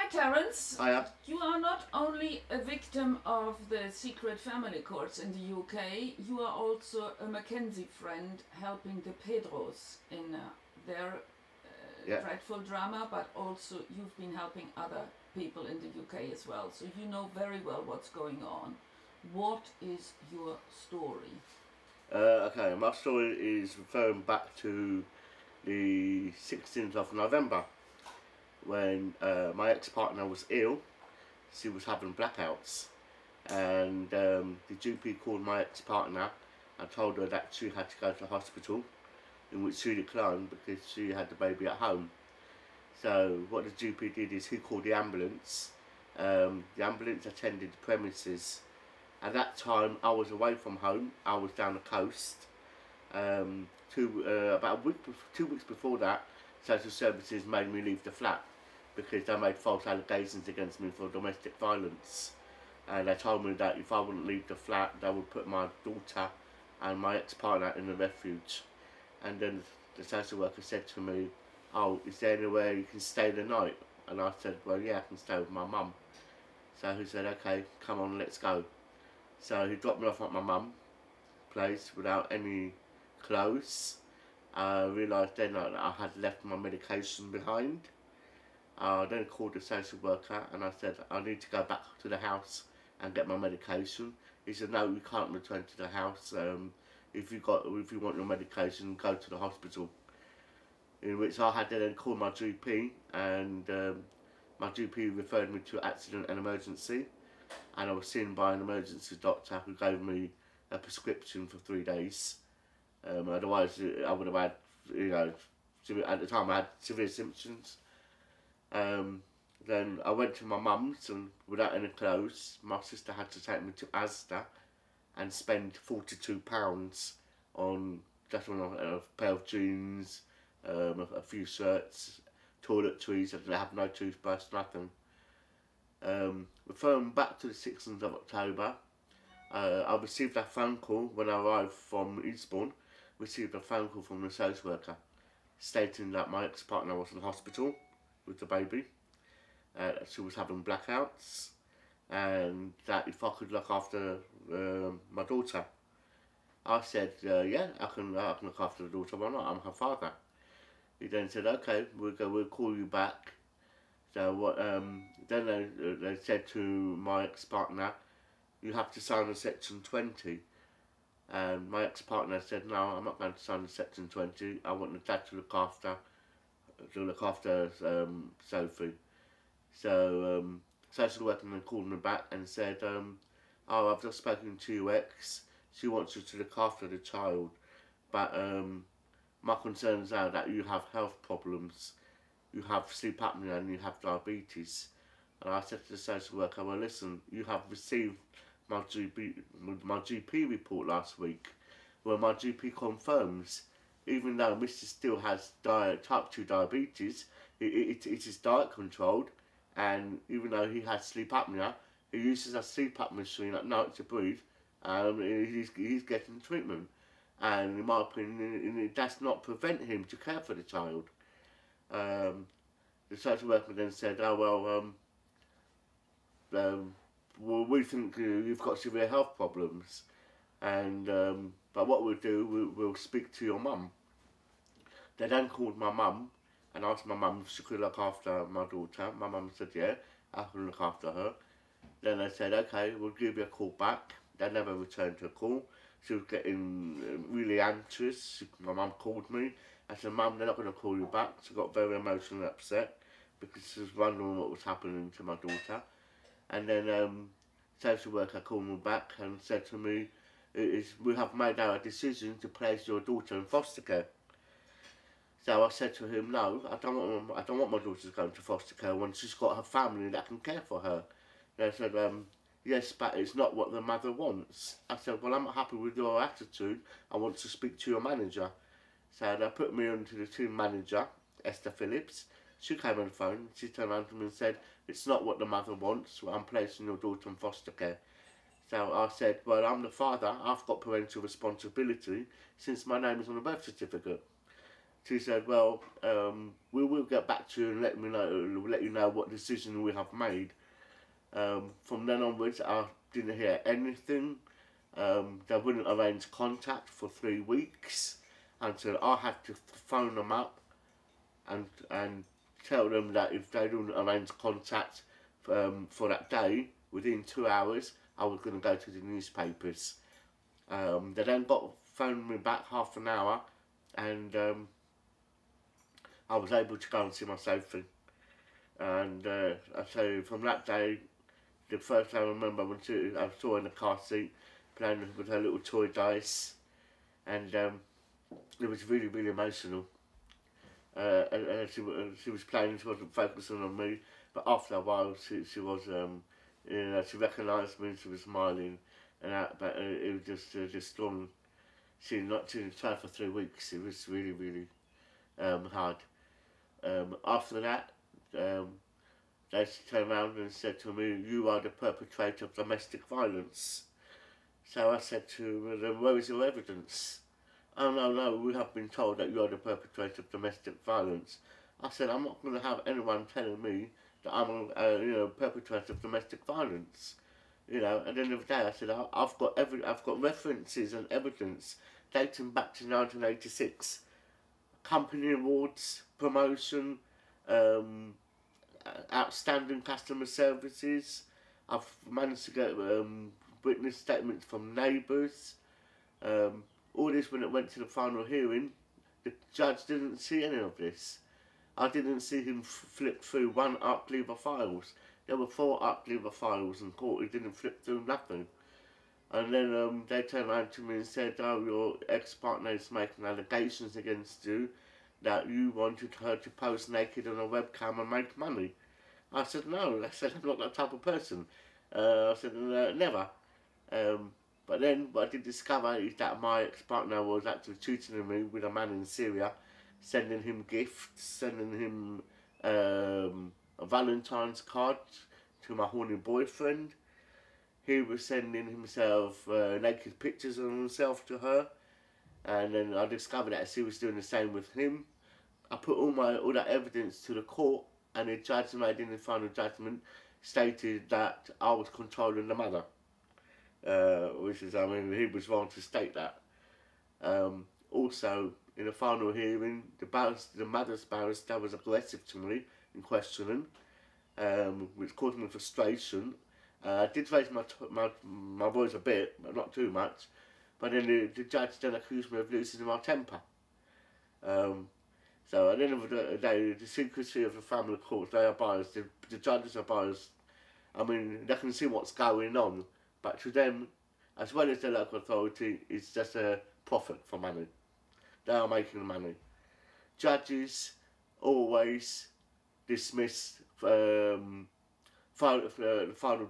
Hi Terence. Hiya. You are not only a victim of the secret family courts in the UK, you are also a Mackenzie friend helping the Pedros in their dreadful drama, but also you've been helping other people in the UK as well, so you know very well what's going on. What is your story? Okay, my story is referring back to the 16th of November when my ex-partner was ill. She was having blackouts, and the GP called my ex-partner and told her that she had to go to the hospital, in which she declined because she had the baby at home. So what the GP did is he called the ambulance. The ambulance attended the premises. At that time I was away from home. I was down the coast. About 2 weeks before that, social services made me leave the flat because they made false allegations against me for domestic violence, and they told me that if I wouldn't leave the flat they would put my daughter and my ex-partner in a refuge. And then the social worker said to me, "Oh, is there anywhere you can stay the night?" And I said, "Well, yeah, I can stay with my mum." So he said, "Okay, come on, let's go." So he dropped me off at my mum's place without any clothes. I realised then that I had left my medication behind. I then called the social worker and I said, "I need to go back to the house and get my medication." He said, "No, you can't return to the house. If you want your medication, go to the hospital." In which I had to then call my GP, and my GP referred me to accident and emergency, and I was seen by an emergency doctor who gave me a prescription for 3 days. Otherwise I would have had, at the time I had severe symptoms. Then I went to my mum's, and without any clothes, my sister had to take me to Asda and spend £42 on just on a pair of jeans, a few shirts, toiletries. I didn't have no toothbrush, nothing. Referring back to the 16th of October, I received a phone call when I arrived from Eastbourne. Received a phone call from the social worker stating that my ex-partner was in hospital with the baby. She was having blackouts, and that if I could look after my daughter. I said, "Yeah, I can look after the daughter. Why not? I'm her father." He then said, "Okay, we'll call you back." So what? Then they said to my ex-partner, "You have to sign a Section 20." And my ex-partner said, "No, I'm not going to sign the Section 20. I want the dad to look after Sophie." So social worker then called me back and said, "Oh, I've just spoken to your ex. She wants you to look after the child, but my concerns are that you have health problems. You have sleep apnea and you have diabetes." And I said to the social worker, "Well, listen, you have received my GP report last week, where my GP confirms, even though Mr. Steele has type 2 diabetes, it is diet controlled, and even though he has sleep apnea, he uses a CPAP machine at night to breathe, and he's getting treatment. And in my opinion, it does not prevent him to care for the child." The social worker then said, "Oh, well, we think you've got severe health problems, and but what we'll do, we'll speak to your mum." They then called my mum and asked my mum if she could look after my daughter. My mum said, "Yeah, I can look after her." Then they said, "Okay, we'll give you a call back." They never returned her call. She was getting really anxious. My mum called me. I said, "Mum, they're not going to call you back." She got very emotionally upset because she was wondering what was happening to my daughter. And then social worker called me back and said to me, "We have made our decision to place your daughter in foster care." So I said to him, "No, I don't want my daughter going to foster care when she's got her family that can care for her." They said, "Yes, but it's not what the mother wants." I said, "Well, I'm not happy with your attitude. I want to speak to your manager." So they put me on to the team manager, Esther Phillips. She came on the phone. She turned around to me and said, "It's not what the mother wants. I'm placing your daughter in foster care." So I said, "Well, I'm the father. I've got parental responsibility since my name is on the birth certificate." she said, well, we will get back to you and let you know what decision we have made. From then onwards, I didn't hear anything. They wouldn't arrange contact for 3 weeks until I had to phone them up and tell them that if they didn't arrange contact for that day, within 2 hours, I was going to go to the newspapers. They then phoned me back half an hour, and I was able to go and see my Sophie. And I say from that day, the first time I remember when I saw her in the car seat playing with her little toy dice, and it was really, really emotional. And she was playing, she wasn't focusing on me, but after a while she was, she recognised me, she was smiling, and that, but it was just strong. She tried for 3 weeks. It was really, really hard. After that, they turned around and said to me, "You are the perpetrator of domestic violence." So I said to them, "Where is your evidence?" "Oh, no, we have been told that you are the perpetrator of domestic violence." I said, "I'm not going to have anyone telling me that I'm a perpetrator of domestic violence." At the end of the day, I said, I've got references and evidence dating back to 1986. Company awards, promotion, outstanding customer services. I've managed to get witness statements from neighbours. All this, when it went to the final hearing, the judge didn't see any of this. I didn't see him flip through one Arklever files. There were 4 Arklever files in court. He didn't flip through nothing. And then they turned around to me and said, "Oh, your ex-partner is making allegations against you that you wanted her to pose naked on a webcam and make money." I said, "No." I said, "I'm not that type of person." I said, "Never." But then what I did discover is that my ex-partner was actually tutoring me with a man in Syria, sending him gifts, sending him a Valentine's card to my horny boyfriend. He was sending himself naked pictures of himself to her, and then I discovered that she was doing the same with him. I put all that evidence to the court, and the judge made in the final judgment stated that I was controlling the mother, which is, he was wrong to state that. Also, in the final hearing, the mother's barrister was aggressive to me in questioning, which caused me frustration. I did raise my voice a bit, but not too much. But then the judge then accused me of losing my temper. So at the end of the day, the secrecy of the family courts, they are biased. The judges are biased. They can see what's going on, but to them, as well as the local authority, it's just a profit for money. They are making money. Judges always dismiss final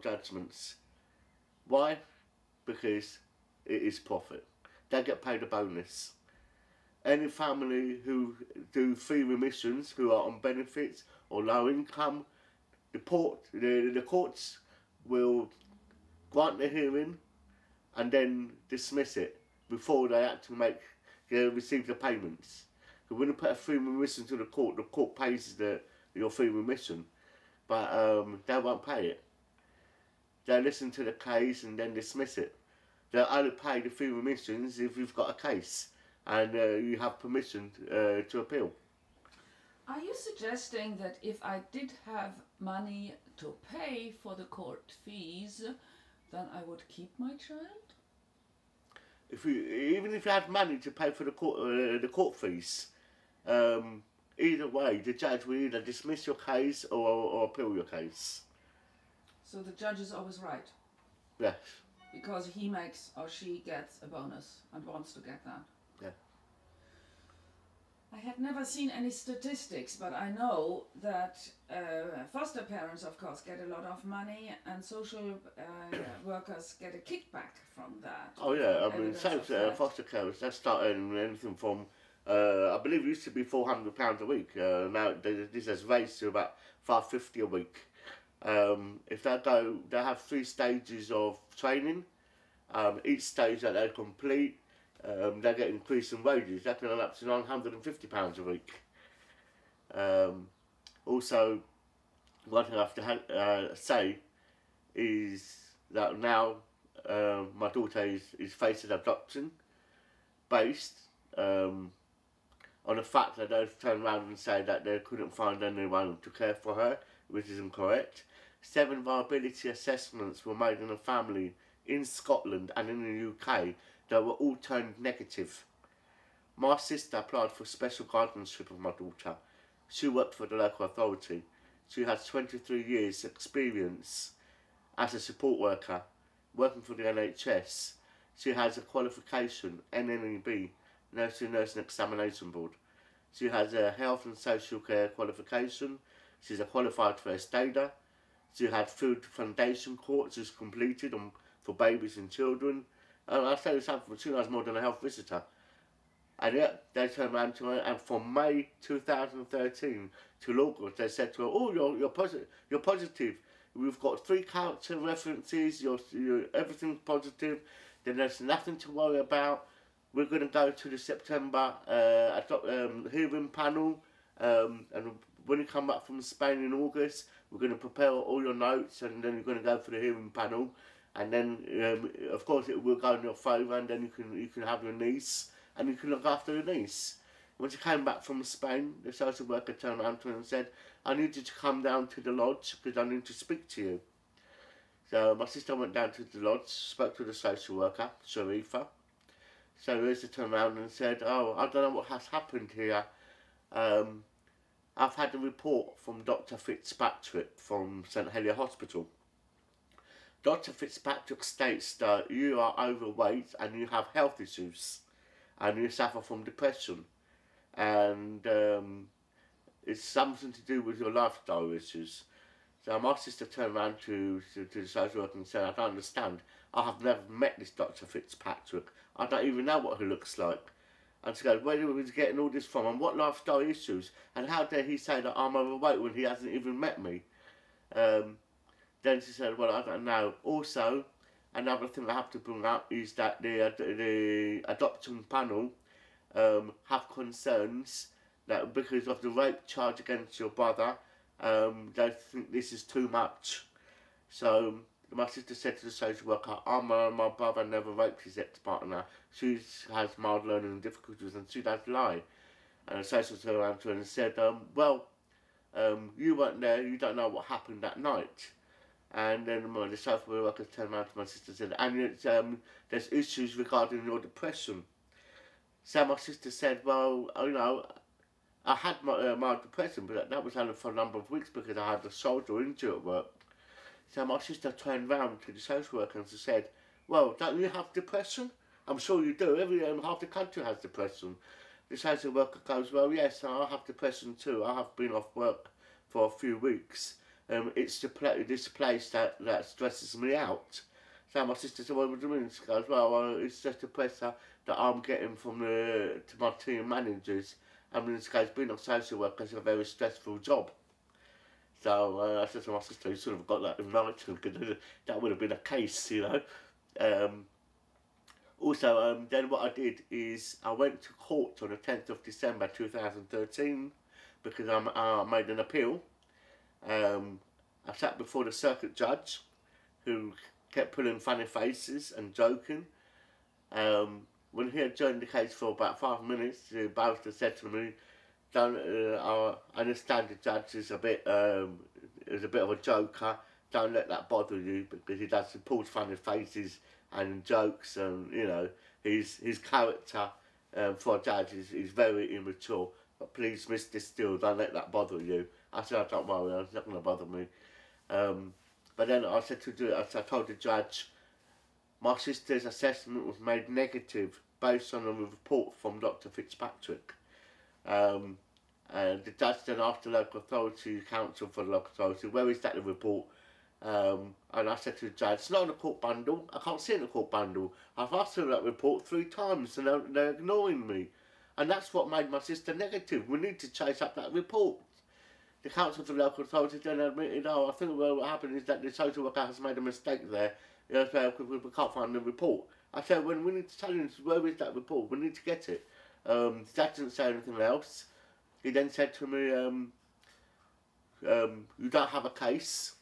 judgments. Why? Because it is profit. They get paid a bonus. Any family who do free remissions, who are on benefits or low income, the courts will grant the hearing and then dismiss it before they actually receive the payments. So when you put a free remission to the court pays your free remission, but they won't pay it. They listen to the case and then dismiss it. They'll only pay the free remissions if you've got a case and you have permission to appeal. Are you suggesting that if I did have money to pay for the court fees, then I would keep my child? Even if you had money to pay for the court fees, either way, the judge will either dismiss your case or appeal your case. So the judge is always right? Yes. Because he makes or she gets a bonus and wants to get that. Yeah. I had never seen any statistics, but I know that foster parents, of course, get a lot of money, and social workers get a kickback from that. Oh yeah, foster carers, they start earning anything from, I believe it used to be £400 a week. Now this has raised to about £550 a week. If they have 3 stages of training. Each stage that they complete, they get increase in wages. That can up to £950 a week. Also, one thing I have to say is that now my daughter is facing adoption based on the fact that they've turned around and said that they couldn't find anyone to care for her, which is incorrect. 7 viability assessments were made in a family in Scotland and in the UK that were all turned negative. My sister applied for special guardianship of my daughter. She worked for the local authority. She has 23 years experience as a support worker, working for the NHS. She has a qualification, NNEB, Nursing Examination Board. She has a health and social care qualification. She's a qualified first aider. She had food foundation courses completed for babies and children. And I say this for 2 hours more than a health visitor. And yet they turned around to her, and from May 2013 to August, they said to her, "Oh, you're positive. We've got 3 character references. Everything's positive. Then there's nothing to worry about. We're going to go to the September hearing panel, and when you come back from Spain in August, we're going to prepare all your notes, and then you're going to go for the hearing panel, and then of course it will go in your favour, and then you can have your niece, and you can look after your niece." When she came back from Spain, the social worker turned around to her and said, "I need you to come down to the lodge because I need to speak to you." So my sister went down to the lodge, spoke to the social worker, Sharifa. So Lisa turned around and said, "Oh, I don't know what has happened here. I've had a report from Dr. Fitzpatrick from St Helier Hospital. Dr. Fitzpatrick states that you are overweight and you have health issues and you suffer from depression, and it's something to do with your lifestyle issues." So my sister turned around to the social worker and said, "I don't understand. I have never met this Dr. Fitzpatrick. I don't even know what he looks like." And she goes, "Where was he getting all this from, and what lifestyle issues, and how dare he say that I'm overweight when he hasn't even met me?" Then she said, "Well, I don't know. Also, another thing I have to bring up is that the adoption panel have concerns that because of the rape charge against your brother, they think this is too much." So my sister said to the social worker, my brother never raped his ex-partner. She has mild learning difficulties and she does lie." And the social worker turned around to her and said, "You weren't there, you don't know what happened that night." And then the social worker turned around to my sister and said, "And there's issues regarding your depression." So my sister said, "Well, I had my depression, but that was only for a number of weeks because I had a shoulder injury at work." So my sister turned round to the social worker and she said, "Well, don't you have depression? I'm sure you do. Half the country has depression." The social worker goes, "Well, yes, I have depression too. I have been off work for a few weeks. It's this place that stresses me out." So my sister said, "What do you mean?" She goes, "Well, it's just the pressure that I'm getting from to my team managers. I mean, this guy's being a social worker is a very stressful job." So I said to my sister, "You should have got that in writing because that would have been a case, Also, then what I did is I went to court on the 10th of December 2013 because I made an appeal. I sat before the circuit judge who kept pulling funny faces and joking. When he adjourned the case for about 5 minutes, the barrister said to me, "I understand the judge is a bit of a joker. Don't let that bother you because he pulls funny faces and jokes, and his character for a judge is very immature. But please, Mr. Steele, don't let that bother you." I said, "Don't worry, it's not going to bother me." But then I said I told the judge, my sister's assessment was made negative based on a report from Dr. Fitzpatrick. And the judge then asked the local authority, council for the local authority, "Where is that the report?" And I said to the judge, "It's not in the court bundle. I can't see it in the court bundle. I've asked for that report 3 times and they're ignoring me. And that's what made my sister negative. We need to chase up that report." The council for the local authority then admitted, "Oh, I think what happened is that the social worker has made a mistake there. We can't find the report." I said, when we need to tell him, where is that report? We need to get it. His dad didn't say anything else. He then said to me, you don't have a case.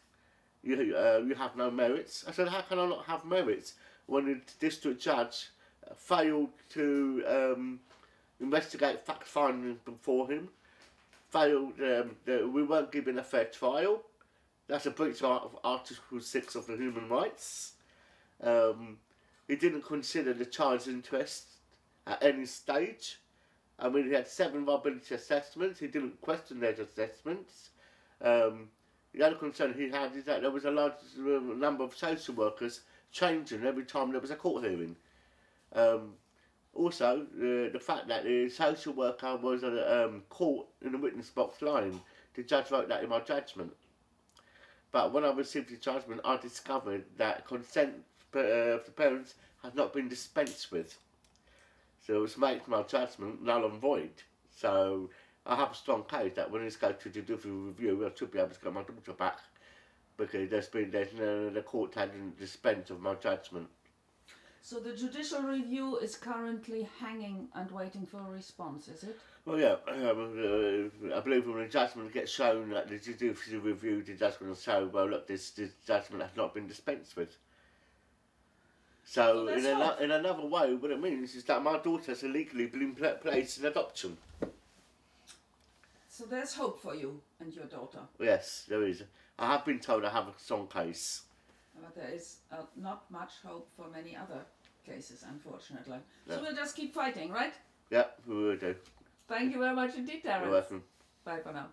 You have no merits. I said, how can I not have merits when the district judge failed to investigate fact findings before him, failed, we weren't given a fair trial. That's a breach of Article 6 of the Human Rights. He didn't consider the child's interest at any stage. I mean, he had 7 viability assessments. He didn't question those assessments. The other concern he had is that there was a large number of social workers changing every time there was a court hearing. Also, the fact that the social worker was caught in the witness box lying. The judge wrote that in my judgment. But when I received the judgment, I discovered that consent of the parents has not been dispensed with. So it makes my judgment null and void. So I have a strong case that when this goes to judicial review, I should be able to get my daughter back, because the court hadn't dispensed of my judgment. So the judicial review is currently hanging and waiting for a response, is it? Well, yeah, I believe when the judgment gets shown at the judicial review, the judge will say, well, look, this judgment has not been dispensed with. So, in another way, what it means is that my daughter has illegally been placed in adoption. So there's hope for you and your daughter? Yes, there is. I have been told I have a strong case. But there is not much hope for many other cases, unfortunately. No. So we'll just keep fighting, right? Yeah, we will do. Thank you very much indeed, Terence. You're welcome. Bye for now.